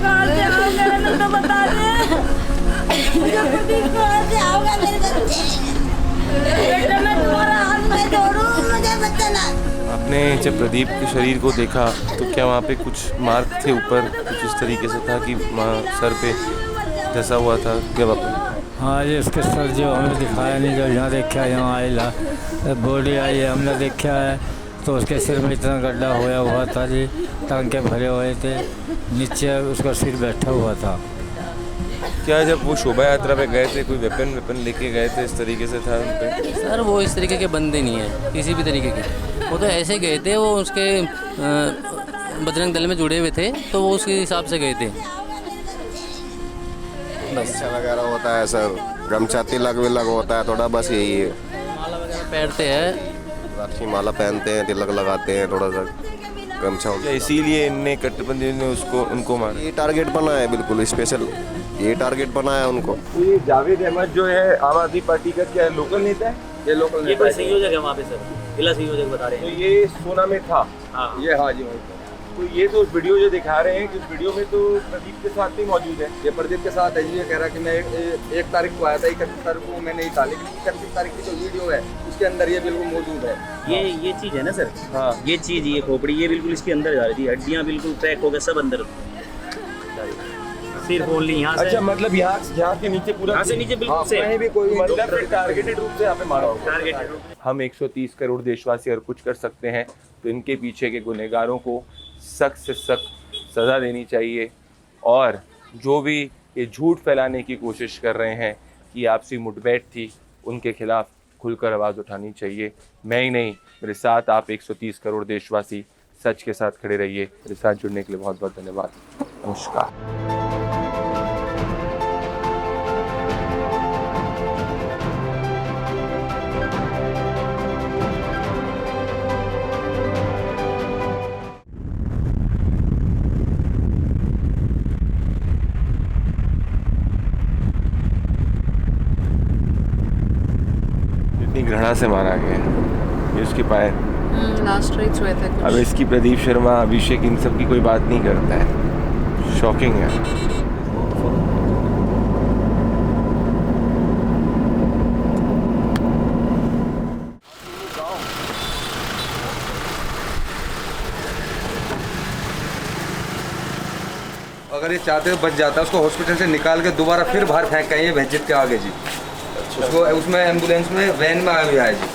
कहाँ से आओगे ना तो बता दे। मुझे प्रदीप कहाँ से आओगा मेरे बच्चे। बेटा मैं तुम्हारा हाथ में जोड़ूं, मुझे बचाना। आपने जब प्रदीप के शरीर को देखा तो क्या वहाँ पे कुछ मार्क थे ऊपर, कुछ इस तरीके से था कि सर पे धंसा हुआ था क्या वापस? हाँ जी, उसके सर जो हमें दिखाया नहीं, जो यहाँ देखा यहाँ आएला बॉडी आई है हमने देखा है, तो उसके सिर में इतना गड्ढा होया हुआ था जी, टांके भरे हुए थे, नीचे उसका सिर बैठा हुआ था। क्या जब वो शोभा यात्रा पे गए थे कोई वेपन लेके गए थे, इस तरीके से था उन पे? सर वो इस तरीके के बंदे नहीं हैं किसी भी तरीके के, वो तो ऐसे गए थे, वो उसके बजरंग दल में जुड़े हुए थे तो वो उसके हिसाब से गए थे। गमछा वगैरह होता है सर, गमछा तिलक विलक होता है थोड़ा, बस यही है। माला वगैरह पहनते हैं, राखी माला पहनते हैं, तिलक लगाते हैं, थोड़ा सा गमछा क्या इसीलिए इनने कट्टरपंथियों ने उनको मारा? ये टारगेट बना है, बिल्कुल स्पेशल ये टारगेट बनाया उनको। तो ये जावेद अहमद जो है आम आदमी पार्टी का क्या लोकल नेता है? ये लोकल ये कोई संयोजक है वहाँ पे सर, जिला संयोजक बता रहे तो हैं। ये सोना में था। हाँ ये हाँ जी वहीं पर। तो ये तो वीडियो जो दिखा रहे हैं, इस वीडियो में तो प्रदीप के साथ ही मौजूद है। ये प्रदीप के साथ है जी, ये कह रहा है कि मैं 1 तारीख को आया था, 31 तारीख को मैं नहीं था, लेकिन 31 तारीख की जो वीडियो है उसके अंदर ये बिल्कुल मौजूद है। ये चीज़ है ना सर, हाँ ये चीज़, ये खोपड़ी ये बिल्कुल इसके अंदर जा रही थी, हड्डियाँ बिल्कुल क्रैक हो गए सब अंदर, सिर फोन ली यहाँ से। अच्छा, मतलब यहाँ के नीचे पूरा, यहाँ से नीचे बिल्कुल से कहीं भी कोई मतलब टारगेटेड रूप से यहाँ पे मारा होगा। टारगेट। हम 130 करोड़ देशवासी अगर कुछ कर सकते हैं तो इनके पीछे के गुनहगारों को सख्त से सख्त सज़ा देनी चाहिए, और जो भी ये झूठ फैलाने की कोशिश कर रहे हैं कि आपसी मुठभेड़ थी, उनके खिलाफ खुलकर आवाज़ उठानी चाहिए। मैं ही नहीं, मेरे साथ आप 130 करोड़ देशवासी सच के साथ खड़े रहिए। मेरे साथ जुड़ने के लिए बहुत बहुत धन्यवाद। नमस्कार। इतनी घृणा से मारा गया, ये उसकी पाए लास्ट राइट्स हुए थे कुछ। अब इसकी प्रदीप शर्मा, अभिषेक, इन सब की कोई बात नहीं करता है। शॉकिंग है। अगर ये चाहते तो बच जाता, उसको हॉस्पिटल से निकाल के दोबारा फिर बाहर फेंक के ये भैंसित के आगे जी। उसको उसमें एम्बुलेंस में वैन में आया हुआ है जी,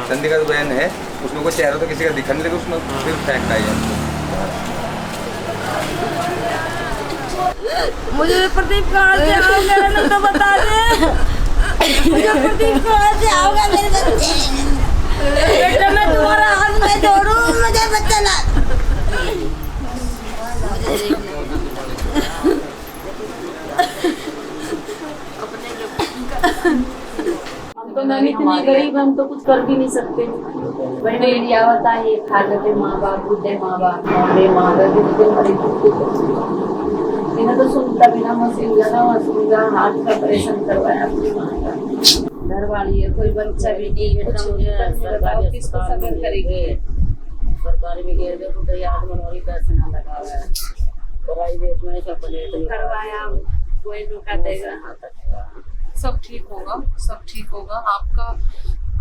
चंडीगढ़ वैन है, उसमें कोई चेहरा तो किसी का दिखा नहीं, लेकिन उसमें फिर फेंक आई है। मुझे प्रदीप कहाँ से आओगे ना तो बता दे। मुझे प्रदीप कहाँ से आओगा मेरे बच्चे। बेटा मैं तुम्हारा हाथ में जोड़ूं, मुझे बचाना। हम तो नहीं, इतने गरीब, हम तो कुछ कर भी नहीं सकते। मीडिया होता है, खा लेते माँ बाप, बुढ़े माँ बाप, हमारे माँ बाप इन्हें तो सुनता बिना मशीन लगा सुनगा, हार्ट का ऑपरेशन करवाया अपनी माँ का, घर वाली है, कोई बच्चा भी नहीं है, बताओ किसको सफर करेगी। सरकारी में गए थे तो याद मनोरी पैसे ना लगा हुआ है, प्राइवेट में सब करवाया, कोई धोखा देगा। सब ठीक होगा, सब ठीक होगा।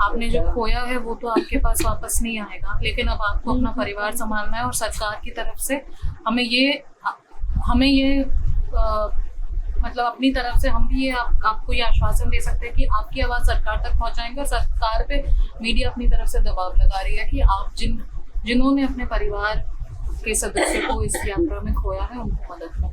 आपने जो खोया है वो तो आपके पास वापस नहीं आएगा, लेकिन अब आपको अपना परिवार संभालना है, और सरकार की तरफ से हमें ये मतलब अपनी तरफ से हम भी ये आपको ये आश्वासन दे सकते हैं कि आपकी आवाज़ सरकार तक पहुंचाएंगे, और सरकार पे मीडिया अपनी तरफ से दबाव लगा रही है कि आप जिन्होंने अपने परिवार के सदस्य को इस यात्रा में खोया है उनको मदद करें।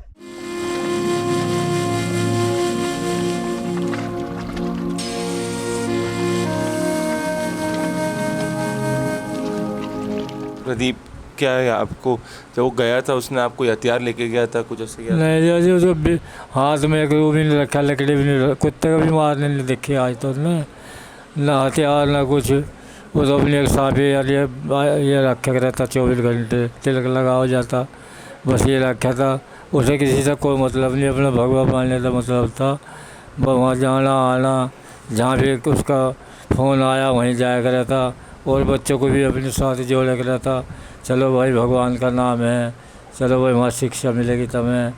प्रदीप क्या है आपको, जब वो गया था उसने आपको हथियार लेके गया था, कुछ ऐसे गया? नहीं जो हाथ में एक वो भी नहीं रखा, लकड़ी भी नहीं, कुत्ते का भी मारने नहीं देखे आज तो ना हथियार ना कुछ। वो तो अपनी एक साफे ये रखा रहता 24 घंटे, तिलक लगा हो जाता, बस ये रखा था। उसे किसी से कोई मतलब नहीं, अपना भगवा मानने का मतलब था। वहाँ जाना आना, जहाँ भी उसका फ़ोन आया वहीं जाया करा था, और बच्चों को भी अपने साथ जोड़े रहता। चलो भाई भगवान का नाम है, चलो भाई वहाँ शिक्षा मिलेगी तुम्हें।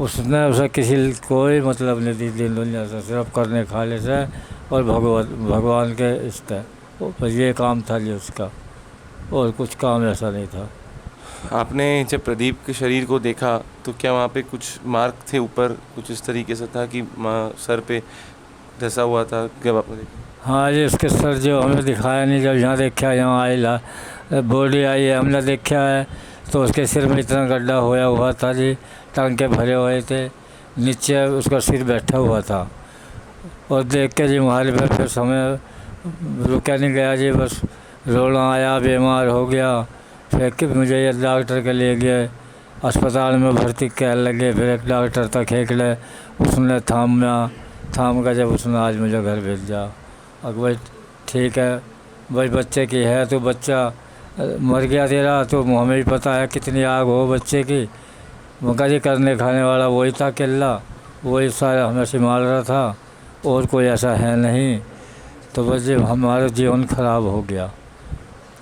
उसने उसे किसी कोई मतलब नहीं दी दिन दुनिया से, सिर्फ करने खाने से और भगवान के इष्ट है, बस ये काम था जी उसका, और कुछ काम ऐसा नहीं था। आपने जब प्रदीप के शरीर को देखा तो क्या वहाँ पे कुछ मार्क थे ऊपर, कुछ इस तरीके से था कि सर पे धंसा हुआ था जब आपने देखा? हाँ जी, उसके सर जो हमें दिखाया नहीं, जब यहाँ देखा, यहाँ आई ला बॉडी आई है, हमने देखा है तो उसके सिर में इतना गड्ढा होया हुआ था जी, टांके भरे हुए थे, नीचे उसका सिर बैठा हुआ था। और देख के जी हमारे पे फिर समय रुका नहीं गया जी, बस रोना आया, बीमार हो गया। फिर कि मुझे ये डॉक्टर के लिए गए, अस्पताल में भर्ती कहने लगे, फिर एक डॉक्टर तक खेकले, उसने थाम का जब उसने आज मुझे घर भेज दिया। और भाई ठीक है भाई, बच्चे की है तो बच्चा मर गया तेरा, तो हमें भी पता है कितनी आग हो बच्चे की, मगर जी करने खाने वाला वही था, किल्ला वही सारा हमें संभाल रहा था, और कोई ऐसा है नहीं। तो बस जी हमारा जीवन खराब हो गया।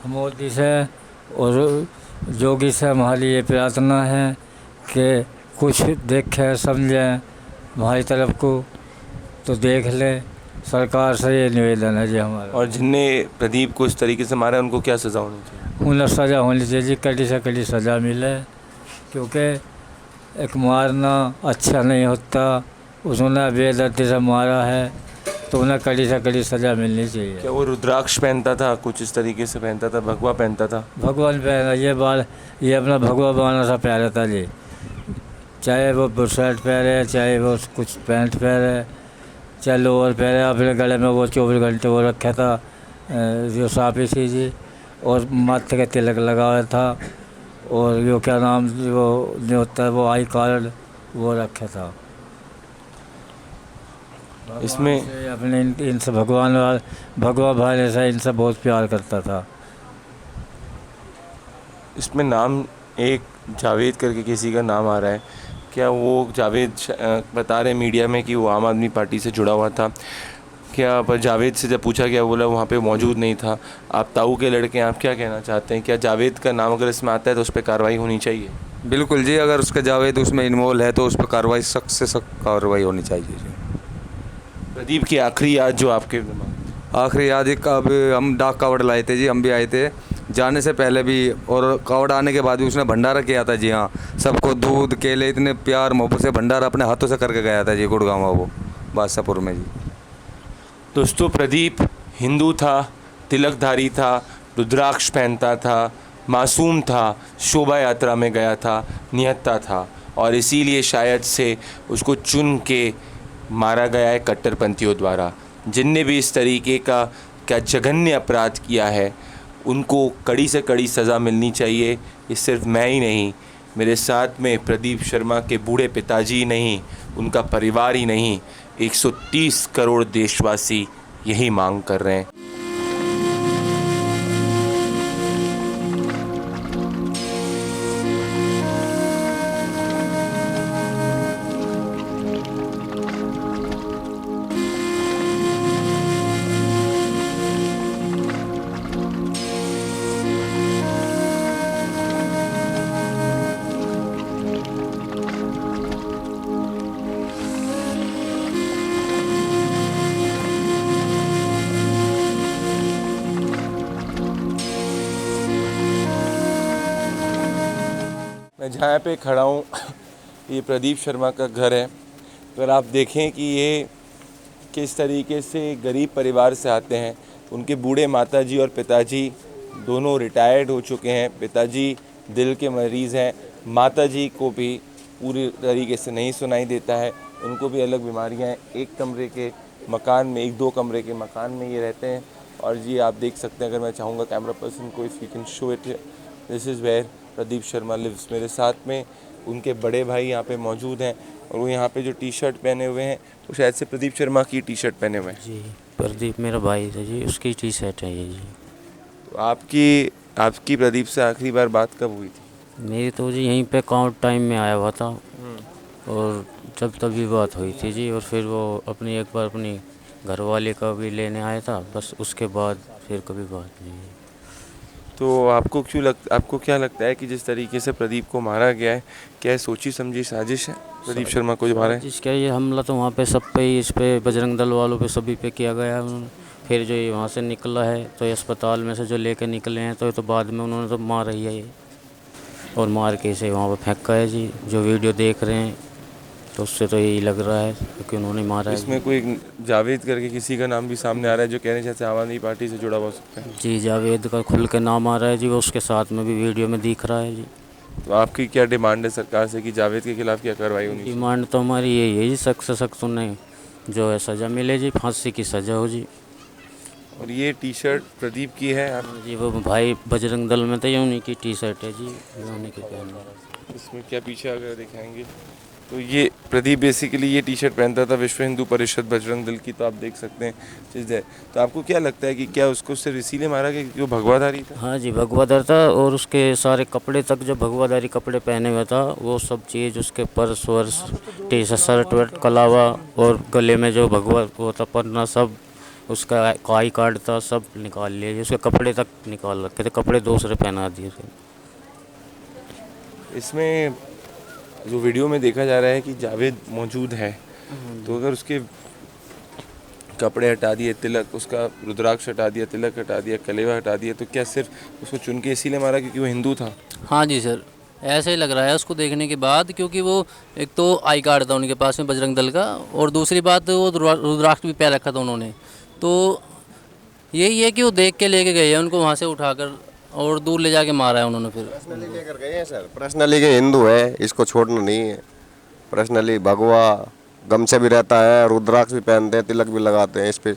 मोदी से और जोगी से हमारी ये प्रार्थना है कि कुछ देखें समझें हमारी तरफ को, तो देख ले, सरकार से ये निवेदन है जी हमारा। और जिनने प्रदीप को इस तरीके से मारा उनको क्या सज़ा होनी चाहिए? उन्हें सज़ा होनी चाहिए जी, कड़ी से कड़ी सज़ा मिले, क्योंकि एक मारना अच्छा नहीं होता, उसने बेदर्दी से मारा है तो उन्हें कड़ी से कड़ी सज़ा मिलनी चाहिए। क्या वो रुद्राक्ष पहनता था, कुछ इस तरीके से पहनता था, भगवा पहनता था? भगवान पहना, ये अपना भगवा बाना सा पहना था जी, चाहे वो बुशर्ट पहने, चाहे वो कुछ पैंट पहने, चाहे लोअर पहने, अपने गले में वो 24 घंटे वो रखा था जो साफी थी जी, और माथे का तिलक लगा हुआ था, और जो क्या नाम वो जो होता है वो आई कार्ड वो रखा था। इसमें अपने इनसे भगवान भाई से इनसे बहुत प्यार करता था। इसमें नाम एक जावेद करके किसी का नाम आ रहा है, क्या वो जावेद बता रहे मीडिया में कि वो आम आदमी पार्टी से जुड़ा हुआ था? क्या पर जावेद से जब पूछा गया बोला वहाँ पे मौजूद नहीं था। आप ताऊ के लड़के हैं, आप क्या कहना चाहते हैं? क्या जावेद का नाम अगर इसमें आता है तो उस पर कार्रवाई होनी चाहिए? बिल्कुल जी, अगर उसका जावेद उसमें इन्वॉल्व है तो उस पर कार्रवाई, सख्त से सख्त कार्रवाई होनी चाहिए जी। प्रदीप की आखिरी याद जो आपके दिमाग? आखिरी याद एक, अब हम डाक कावड़ लाए थे जी, हम भी आए थे जाने से पहले भी, और कावड़ आने के बाद भी उसने भंडारा किया था जी। हाँ, सबको दूध केले इतने प्यार मोहब्बत से भंडारा अपने हाथों से करके गया था जी, गुड़गांव वो बादशाहपुर में जी। दोस्तों, प्रदीप हिंदू था, तिलकधारी था, रुद्राक्ष पहनता था, मासूम था, शोभा यात्रा में गया था, निहत्था था, और इसीलिए शायद से उसको चुन के मारा गया है कट्टरपंथियों द्वारा। जिनने भी इस तरीके का क्या जघन्य अपराध किया है उनको कड़ी से कड़ी सज़ा मिलनी चाहिए। ये सिर्फ मैं ही नहीं, मेरे साथ में प्रदीप शर्मा के बूढ़े पिताजी ही नहीं, उनका परिवार ही नहीं, 130 करोड़ देशवासी यही मांग कर रहे हैं। मैं जहाँ पे खड़ा हूँ ये प्रदीप शर्मा का घर है। अगर आप देखें कि ये किस तरीके से गरीब परिवार से आते हैं, उनके बूढ़े माताजी और पिताजी दोनों रिटायर्ड हो चुके हैं। पिताजी दिल के मरीज़ हैं, माताजी को भी पूरी तरीके से नहीं सुनाई देता है, उनको भी अलग बीमारियां हैं। एक कमरे के मकान में, 1-2 कमरे के मकान में ये रहते हैं। और जी आप देख सकते हैं, अगर मैं चाहूँगा कैमरा पर्सन को, if you can show it, this is where Pradeep Sharma lives. मेरे साथ में उनके बड़े भाई यहाँ पे मौजूद हैं, और वो यहाँ पे जो टी शर्ट पहने हुए हैं वो शायद से प्रदीप शर्मा की टी शर्ट पहने हुए हैं। जी, प्रदीप मेरा भाई है जी, उसकी टी शर्ट है ये जी। तो आपकी प्रदीप से आखिरी बार बात कब हुई थी? मेरी तो जी यहीं पे काउंट टाइम में आया हुआ था, और जब तभी बात हुई थी जी। और फिर वो अपनी एक बार अपनी घरवाले का भी लेने आया था, बस उसके बाद फिर कभी बात नहीं। तो आपको क्या लगता है कि जिस तरीके से प्रदीप को मारा गया है, क्या सोची समझी साजिश है प्रदीप शर्मा को जो मारा है? जिसका ये हमला तो वहाँ पे सब पे ही, इस पे बजरंग दल वालों पे सभी पे किया गया है उन्होंने। फिर जो ये वहाँ से निकला है तो ये अस्पताल में से जो लेके निकले हैं तो ये तो बाद में उन्होंने तो मार ही है ये, और मार के इसे वहाँ पर फेंका है जी। जो वीडियो देख रहे हैं तो उससे तो यही लग रहा है कि उन्होंने मारा है। इसमें कोई जावेद करके किसी का नाम भी सामने आ रहा है जो कहने जैसे आम आदमी पार्टी से जुड़ा हुआ हो सकता है। जी जावेद का खुल के नाम आ रहा है जी, वो उसके साथ में भी वीडियो में दिख रहा है जी। तो आपकी क्या डिमांड है सरकार से कि जावेद के खिलाफ क्या कार्रवाई होनी चाहिए? डिमांड तो हमारी यही है जी, सख्त से सख्त उन्हें जो है सज़ा मिले जी, फांसी की सज़ा हो जी। और ये टी शर्ट प्रदीप की है आप? जी वो भाई बजरंग दल में थे, उन्हीं की टी शर्ट है जी, उन्हीं की पहन। इसमें क्या पीछे अगर दिखाएंगे तो ये प्रदीप बेसिकली ये टी शर्ट पहनता था विश्व हिंदू परिषद बजरंग दल की, तो आप देख सकते हैं चीज़ है। तो आपको क्या लगता है कि क्या उसको सिर्फ इसीलिए मारा गया क्योंकि वो भगवाधारी था? हाँ जी भगवाधार था, और उसके सारे कपड़े तक जो भगवाधारी कपड़े पहने हुए था वो सब चीज़, उसके पर्स वर्स टी शर्ट वर्ट के अलावा, और गले में जो भगवा वो था पन्ना, सब उसका आई कार्ड था सब निकाल लिया, उसके कपड़े तक निकाल रखे थे, कपड़े दूसरे पहना दिए थे। इसमें जो वीडियो में देखा जा रहा है कि जावेद मौजूद है, तो अगर उसके कपड़े हटा दिए, तिलक उसका रुद्राक्ष हटा दिया, तिलक हटा दिया, कलेवा हटा दिया, तो क्या सिर्फ उसको चुन के इसीलिए मारा क्योंकि वो हिंदू था? हाँ जी सर, ऐसे ही लग रहा है उसको देखने के बाद, क्योंकि वो एक तो आई कार्ड था उनके पास में बजरंग दल का, और दूसरी बात वो रुद्राक्ष भी पैर रखा था उन्होंने। तो यही है कि वो देख के लेके गए हैं उनको वहाँ से उठाकर, और दूर ले जाके मारा है उन्होंने। फिर पर्सनली लेकर गए हैं सर, पर्सनली के हिंदू है, इसको छोड़ना नहीं है। पर्सनली भगवा गमछा भी रहता है, रुद्राक्ष भी पहनते हैं, तिलक भी लगाते हैं इस पे।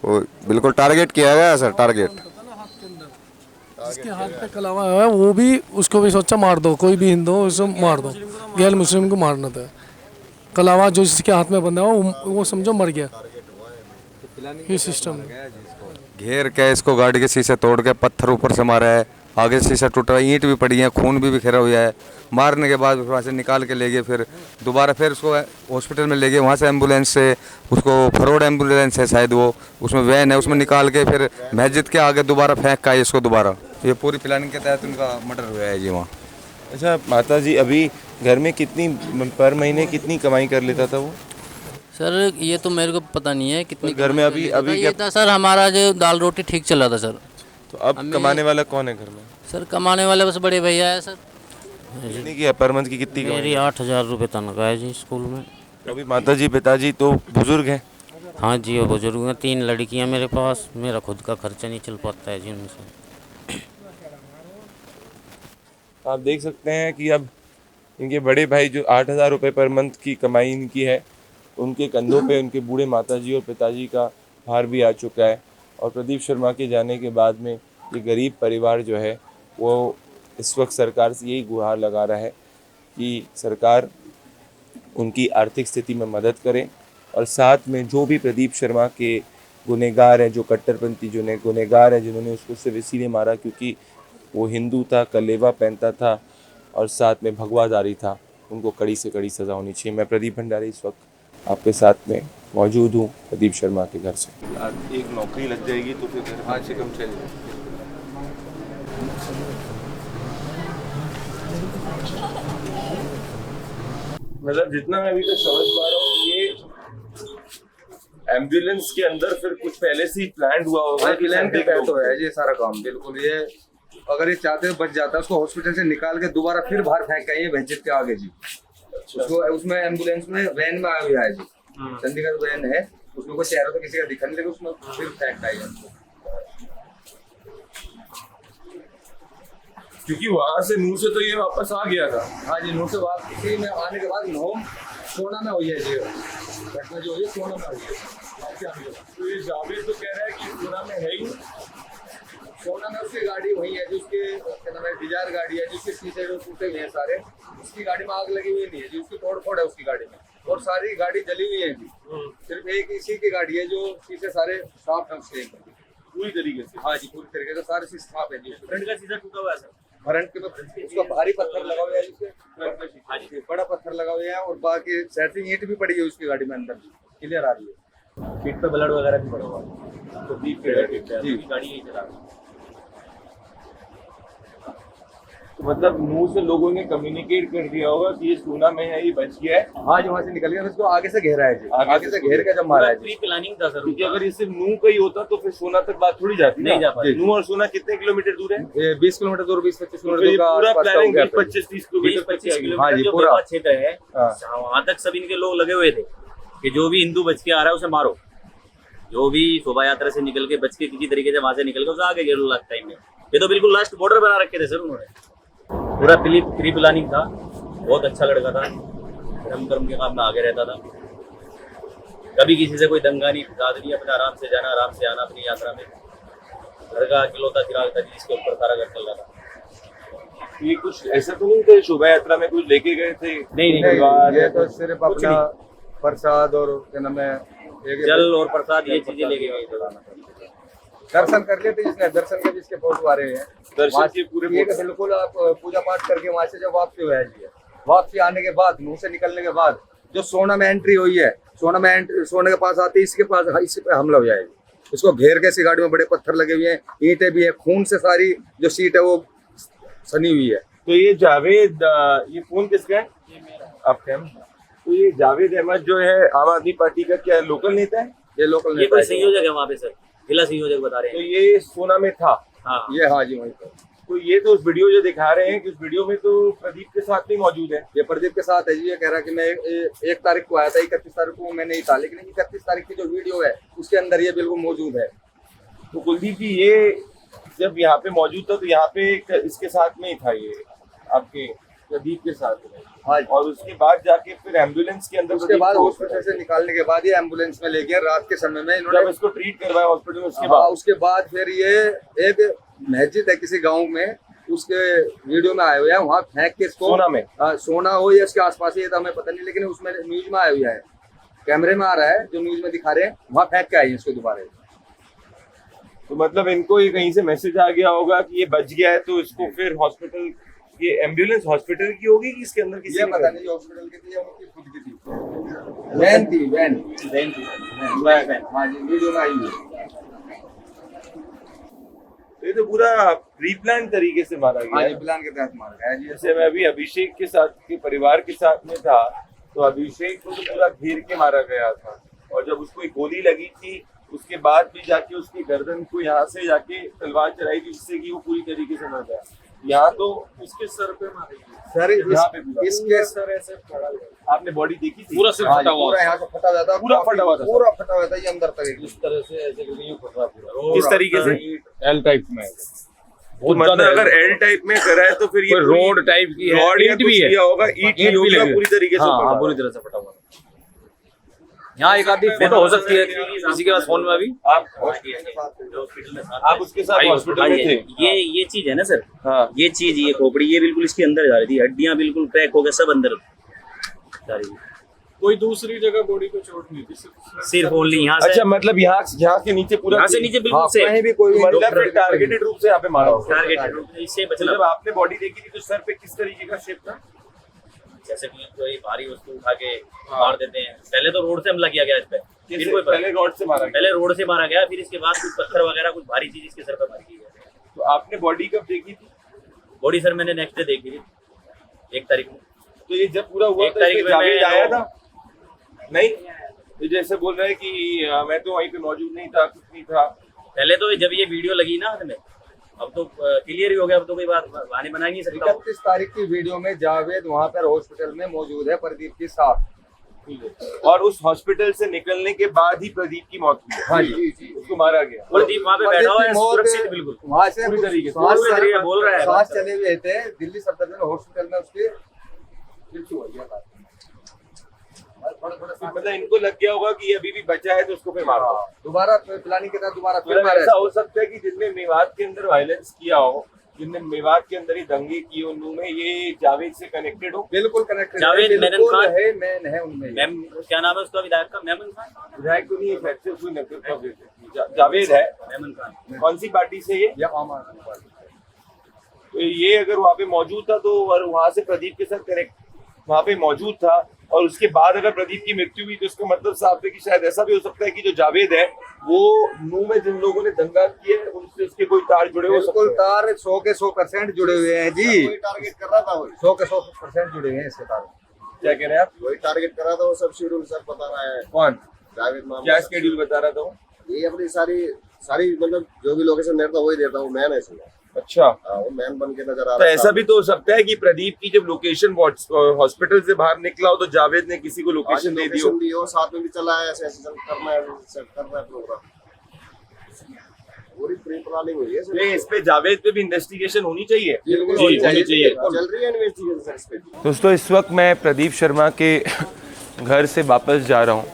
वो बिल्कुल टारगेट किया गया है सर, टारगेट। जिसके हाथ पे कलावा है वो भी, उसको भी सोचा मार दो, कोई भी हिंदू हो उसको मार दो, गैर मुस्लिम को मारना था। कलावा जो जिसके हाथ में बंधा हुआ वो समझो मर गया। ये सिस्टम घेर के इसको गाड़ी के शीशे तोड़ के पत्थर ऊपर से मारा है, आगे शीशा टूटा, ईंट भी पड़ी है, खून भी बिखरा हुआ है। मारने के बाद वहाँ से निकाल के ले गए, फिर दोबारा फिर उसको हॉस्पिटल में ले गए, वहाँ से एम्बुलेंस से उसको, फरोड एम्बुलेंस है शायद वो, उसमें वैन है, उसमें निकाल के फिर मस्जिद के आगे दोबारा फेंक का इसको दोबारा। ये पूरी प्लानिंग के तहत उनका मर्डर हुआ है जी वहाँ। अच्छा माता जी, अभी घर में कितनी पर महीने कितनी कमाई कर लेता था वो? सर ये तो मेरे को पता नहीं है कितनी घर में अभी ये था सर, हमारा जो दाल रोटी ठीक चल रहा था सर। तो अब कमाने वाला कौन है घर में? सर कमाने वाले बस बड़े भैया है सर। की पर मंथ की कितनी मेरी 8,000 रुपये तनख्वाह है जी स्कूल में। अभी माता जी पिताजी तो बुजुर्ग हैं? हाँ जी वो बुजुर्ग हैं, 3 लड़कियाँ मेरे पास, मेरा खुद का खर्चा नहीं चल पाता है जी उनसे। आप देख सकते हैं कि अब इनके बड़े भाई जो 8,000 रुपये पर मंथ की कमाई इनकी है, उनके कंधों पे उनके बूढ़े माताजी और पिताजी का भार भी आ चुका है। और प्रदीप शर्मा के जाने के बाद में ये गरीब परिवार जो है वो इस वक्त सरकार से यही गुहार लगा रहा है कि सरकार उनकी आर्थिक स्थिति में मदद करे, और साथ में जो भी प्रदीप शर्मा के गुनहगार हैं, जो कट्टरपंथी जो गुनहगार हैं, जिन्होंने उसको सिर्फ इसीलिए मारा क्योंकि वो हिंदू था, कलेवा पहनता था और साथ में भगवाधारी था, उनको कड़ी से कड़ी सज़ा होनी चाहिए। मैं प्रदीप भंडारी इस वक्त आपके साथ में मौजूद हूँ प्रदीप शर्मा के घर से। एक नौकरी लग जाएगी तो फिर घर आज से कम चलेगा। मतलब जितना मैं अभी तक समझ पा रहा हूँ, ये एम्बुलेंस के अंदर फिर कुछ पहले से ही प्लान हुआ होगा। प्लान के तहत तो है ये सारा काम बिल्कुल। ये अगर ये चाहते बच जाता, उसको हॉस्पिटल से निकाल के दोबारा फिर बाहर फेंक के मस्जिद के आगे जी। उसको उसमें एम्बुलेंस में वैन में आया हुआ है जी, चंडीगढ़ वैन है, उसमें कोई चेहरा तो किसी का दिखा नहीं, लेकिन उसमें फिर फेंक आई है क्योंकि वहां से नूर से तो ये वापस आ गया था। हाँ जी, नूर से वापसी में आने के बाद सोना में हुई है जी घटना, जो है सोना में हुई है। तो ये जावेद तो कह रहा है कि सोना में है ही, सोना में उसकी गाड़ी वही है, जिसके क्या नाम है, डिजायर गाड़ी है, जिसके शीशे जो टूटे हुए हैं सारे, उसकी गाड़ी में आग लगी हुई नहीं है जी, उसकी तोड़ फोड़ है उसकी गाड़ी में, और सारी गाड़ी जली हुई है जी। सिर्फ एक इसी की गाड़ी है जो शीशे सारे साफ है उसके पूरी तरीके से। हाँ जी, पूरी तरीके से सारे शीशे साफ है जी। फ्रंट का शीशा टूटा हुआ है सर, फ्रंट के उसका भारी पत्थर लगा हुआ है जिससे, बड़ा पत्थर लगा हुआ है, और बाकी साइड ईंट भी पड़ी है उसकी गाड़ी में, अंदर क्लियर आ रही है। पीठ पे ब्लड वगैरह भी पड़ा हुआ है, तो गाड़ी यही चला रही है। तो मतलब मुंह से लोगों ने कम्युनिकेट कर दिया होगा कि ये सोना में है, ये बच गया है। हाँ जी, वहाँ से निकल गया, उसको आगे से घेरा है जी, आगे से घेर के जब मारा है। प्री प्लानिंग था सर, क्योंकि अगर ये सिर्फ नूह का ही होता तो फिर सोना तक बात थोड़ी जाती। नहीं जा पाती। नूह और सोना कितने किलोमीटर दूर है? 20 किलोमीटर दूर, 20-25 किलोमीटर का पूरा आसपास का हो प्लानिंग गया। 25-30 किलोमीटर 25 हाँ किलोमीटर जी, जो पूरा। विवाद क्षेत्र है, हाँ। वहाँ तक सब इनके लोग लगे हुए थे कि जो भी हिंदू बच के आ रहा है उसे मारो, जो भी शोभा यात्रा से निकल के बच के किसी तरीके से वहां से निकल के उसे आगे घेरो लास्ट टाइम में। ये तो बिल्कुल लास्ट बॉर्डर बना रखे थे सर उन्होंने। पूरा प्री प्लानिंग था, बहुत अच्छा लड़का था, धर्म कर्म के काम में आगे रहता था, कभी किसी से कोई दंगा नहीं फसाद नहीं, अपना आराम से जाना आराम से आना अपनी यात्रा में। घर का इकलौता चिराग था जिसके ऊपर सारा घर चल रहा था। ये कुछ ऐसा तो नहीं थे शोभा यात्रा में कुछ लेके गए थे? नहीं, ये तो सिर्फ अपना प्रसाद और क्या नाम है, जल और प्रसाद, ये चीजें लेके गए थे। दर्शन कर लेते जिसने दर्शन के, जिसके फोटो आ रहे हैं दर्शन के पूरे बिल्कुल। आप पूजा पाठ करके वहां से जब वापसी हुआ है, वापसी आने के बाद, मुंह से निकलने के बाद जो सोना में एंट्री हुई है, सोने के पास आते इसके पास इसी पे हमला हो जाएगा। इसको घेर के इसी गाड़ी में बड़े पत्थर लगे हुए हैं, ईंटें भी है, खून से सारी जो सीट है वो सनी हुई है। तो ये जावेद, ये फोन किसका है? आपका। तो ये जावेद अहमद जो है आम आदमी पार्टी का क्या लोकल नेता है? ये लोकल ये कोई संयोजक है वहाँ पे सर, जिला संयोजक बता रहे हैं। तो ये सोना में था? हाँ ये, हाँ जी वहीं पर। तो ये तो उस वीडियो जो दिखा रहे हैं कि उस वीडियो में तो प्रदीप के साथ नहीं मौजूद है। ये प्रदीप के साथ है जी। ये कह रहा है कि मैं 1 तारीख को आया था, 31 तारीख को मैं नहीं था, लेकिन 31 तारीख की जो वीडियो है उसके अंदर ये बिल्कुल मौजूद है। तो कुलदीप जी, ये जब यहाँ पे मौजूद था तो यहाँ पे इसके साथ में ही था, ये आपके प्रदीप के साथ में। हाँ, और उसके बाद जाके फिर एम्बुलेंस के अंदर, उसके बाद हॉस्पिटल से निकालने के बाद ये एम्बुलेंस में ले गए रात के समय में इन्होंने, जब इसको ट्रीट करवाया हॉस्पिटल में, उसके बाद फिर ये एक मस्जिद है किसी गांव में, उसके वीडियो में आए हुए हैं, वहाँ फेंक के इसको, सोना में, सोना हो या उसके आसपास, ये तो हमें पता नहीं, लेकिन उसमें न्यूज में आया हुआ है, कैमरे में आ रहा है, जो न्यूज में दिखा रहे हैं, वहाँ फेंक के आई इसको दोबारा। तो मतलब इनको ये कहीं से मैसेज आ गया होगा कि ये बच गया है, तो इसको फिर हॉस्पिटल, ये एम्बुलेंस हॉस्पिटल की होगी कि इसके अंदर किसी, ये पता नहीं, हॉस्पिटल की थी या उनकी खुद की थी, वैन थी, वैन। हाँ जी, वीडियो में आई हुई है। ये तो पूरा प्री प्लान तरीके से मारा गया। हाँ जी, प्लान के तहत मारा गया जी। जैसे मैं अभी अभिषेक के साथ, के परिवार के साथ में था, तो अभिषेक को तो पूरा घेर के मारा गया था, और जब उसको एक गोली लगी थी उसके बाद भी जाके उसकी गर्दन को यहाँ से जाके तलवार चलाई थी, जिससे कि वो पूरी तरीके से मर गया। यहाँ तो इसके सर पे मारी सर, इसके सर ऐसे पड़ा। आपने बॉडी देखी थी? पूरा सिर फटा हुआ, पूरा यहाँ से फटा हुआ था, पूरा फटा हुआ था, पूरा फटा हुआ था, ये अंदर तक इस तरह से ऐसे यूं फट रहा पूरा। किस तरीके से? एल टाइप में। तो मतलब अगर एल टाइप में करा है तो फिर ये रोड टाइप की है, रॉड या ईंट कुछ भी है, लिया होगा, ईंट भी होगी पूरी तरीके से। हाँ, पूरी तरह से फटा हुआ। यहाँ एक आधी फोटो हो सकती है किसी के पास फोन में अभी। आप उसके साथ हॉस्पिटल में थे? ये चीज है ना सर, हाँ, ये चीज, ये खोपड़ी, ये बिल्कुल इसके अंदर जा रही थी, हड्डियां बिल्कुल क्रैक हो गए, सब अंदर जा रही थी। कोई दूसरी जगह बॉडी को चोट नहीं थी, सिर्फ ओनली यहाँ से। अच्छा, मतलब यहाँ के नीचे पूरा, यहाँ से नीचे बिल्कुल से, कहीं भी कोई मतलब टारगेटेड रूप से यहाँ पे मारा होगा। टारगेटेड रूप से इससे बचना। जब आपने बॉडी देखी थी तो सर पे किस तरीके का शेप था? जैसे कि कोई भारी वस्तु उठा के मार देते हैं। पहले तो रोड से हमला किया गया इस पे, पहले रोड से मारा गया, पहले रोड से मारा गया, फिर इसके बाद कुछ पत्थर वगैरह कुछ भारी चीज इसके सर पे मारी गई। तो आपने बॉडी कब देखी थी? बॉडी सर मैंने नेक्स्ट डे देखी थी, 1 तारीख को। तो ये जब पूरा हुआ 1 तारीख में जावेद आया था? नहीं, तो जैसे बोल रहे हैं कि मैं तो वहीं पे मौजूद नहीं था, कुछ नहीं था। पहले तो जब ये वीडियो लगी ना हाथ में, अब तो क्लियर ही हो गया, अब तो कोई बात बहाने बना नहीं सकता। 31 तारीख की वीडियो में जावेद वहाँ पर हॉस्पिटल में मौजूद है प्रदीप के साथ, और उस हॉस्पिटल से निकलने के बाद ही प्रदीप की मौत हुई। हाँ जी, उसको मारा गया। प्रदीप वहाँ पे बैठा हुआ है सुरक्षित बिल्कुल, वहाँ से पूरी तरीके से बोल रहा है, सांस चले हुए थे, दिल्ली सफदरजंग हॉस्पिटल में उसकी मृत्यु हो गया। मतलब इनको लग गया होगा कि ये अभी भी बचा है तो उसको फिर मारो। दोबारा प्लानिंग के साथ दोबारा फिर ऐसा हो सकता है कि जिसने मेवात के अंदर वायलेंस किया हो, जिनने मेवात के अंदर ही दंगे किए उनमें, ये जावेद से कनेक्टेड हो। बिल्कुल कनेक्टेड, जावेद मेमन खान है, मैन है उनमें। क्या नाम है उसका विधायक का? मेमन खान। विधायक तो नहीं है, जावेद है। मेमन खान कौन सी पार्टी से ये? आम आदमी पार्टी। तो ये अगर वहाँ पे मौजूद था तो, और वहाँ से प्रदीप के साथ कनेक्ट वहाँ पे मौजूद था, और उसके बाद अगर प्रदीप की मृत्यु हुई तो इसका मतलब साफ है कि शायद ऐसा भी हो सकता है कि जो जावेद है वो नू में जिन लोगों ने दंगा किया है उनसे उसके कोई तार जुड़े हो सकते बिल्कुल हैं? तार 100 के 100% जुड़े हुए हैं जी। टारगेट कर रहा था वही 100 के 100% जुड़े हुए हैं इसके तार। क्या कह रहे हैं आप? वही टारगेट कर रहा था, वो सब शेड्यूल सब बता रहा है। कौन? जावेद मामला क्या स्केड्यूल बता रहा था वो? ये अपनी सारी मतलब जो भी लोकेशन देता वही देता हूँ, मैन है इसमें। अच्छा, वो मैन बन के नजर आ तो रहा है। ऐसा भी तो हो सकता है कि प्रदीप की जब लोकेशन हॉस्पिटल से बाहर निकला हो तो जावेद ने किसी को लोकेशन दे दी हो, साथ में भी चला है, ऐसे ऐसे करना है, सेट करना है प्रोग्राम। पूरी प्री प्लानिंग हुई है नहीं, इस पे जावेद पे भी इन्वेस्टिगेशन होनी चाहिए। बिल्कुल जी, होनी होनी चाहिए। चल रही है इन्वेस्टिगेशन सर इस पे। दोस्तों, इस वक्त मैं प्रदीप शर्मा के घर से वापस जा रहा हूँ।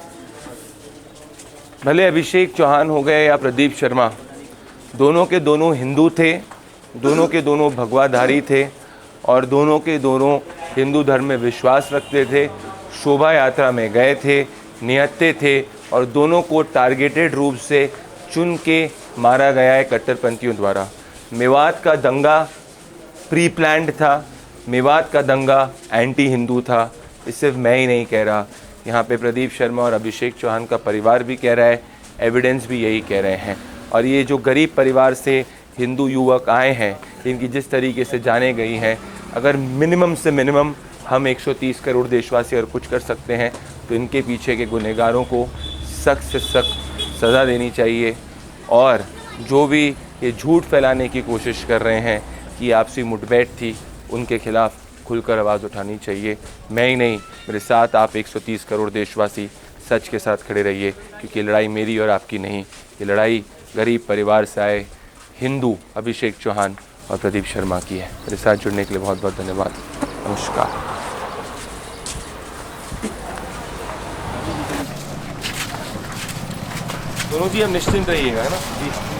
भले अभिषेक चौहान हो गए या प्रदीप शर्मा, दोनों के दोनों हिंदू थे, दोनों के दोनों भगवाधारी थे और दोनों के दोनों हिंदू धर्म में विश्वास रखते थे, शोभा यात्रा में गए थे, निहत्थे थे और दोनों को टारगेटेड रूप से चुन के मारा गया है कट्टरपंथियों द्वारा। मेवात का दंगा प्री प्लान्ड था, मेवात का दंगा एंटी हिंदू था। ये सिर्फ मैं ही नहीं कह रहा, यहाँ पे प्रदीप शर्मा और अभिषेक चौहान का परिवार भी कह रहा है, एविडेंस भी यही कह रहे हैं। और ये जो गरीब परिवार से हिंदू युवक आए हैं, इनकी जिस तरीके से जाने गई हैं, अगर मिनिमम से मिनिमम हम 130 करोड़ देशवासी अगर कुछ कर सकते हैं तो इनके पीछे के गुनहगारों को सख्त से सख्त सज़ा देनी चाहिए। और जो भी ये झूठ फैलाने की कोशिश कर रहे हैं कि आपसी मुठभेड़ थी, उनके खिलाफ खुलकर आवाज़ उठानी चाहिए। मैं ही नहीं, मेरे साथ आप 130 करोड़ देशवासी सच के साथ खड़े रहिए, क्योंकि लड़ाई मेरी और आपकी नहीं, ये लड़ाई गरीब परिवार से आए हिंदू अभिषेक चौहान और प्रदीप शर्मा की है। मेरे साथ जुड़ने के लिए बहुत बहुत धन्यवाद। नमस्कार। दोनों जी, हम निश्चिंत रहिएगा, है ना जी।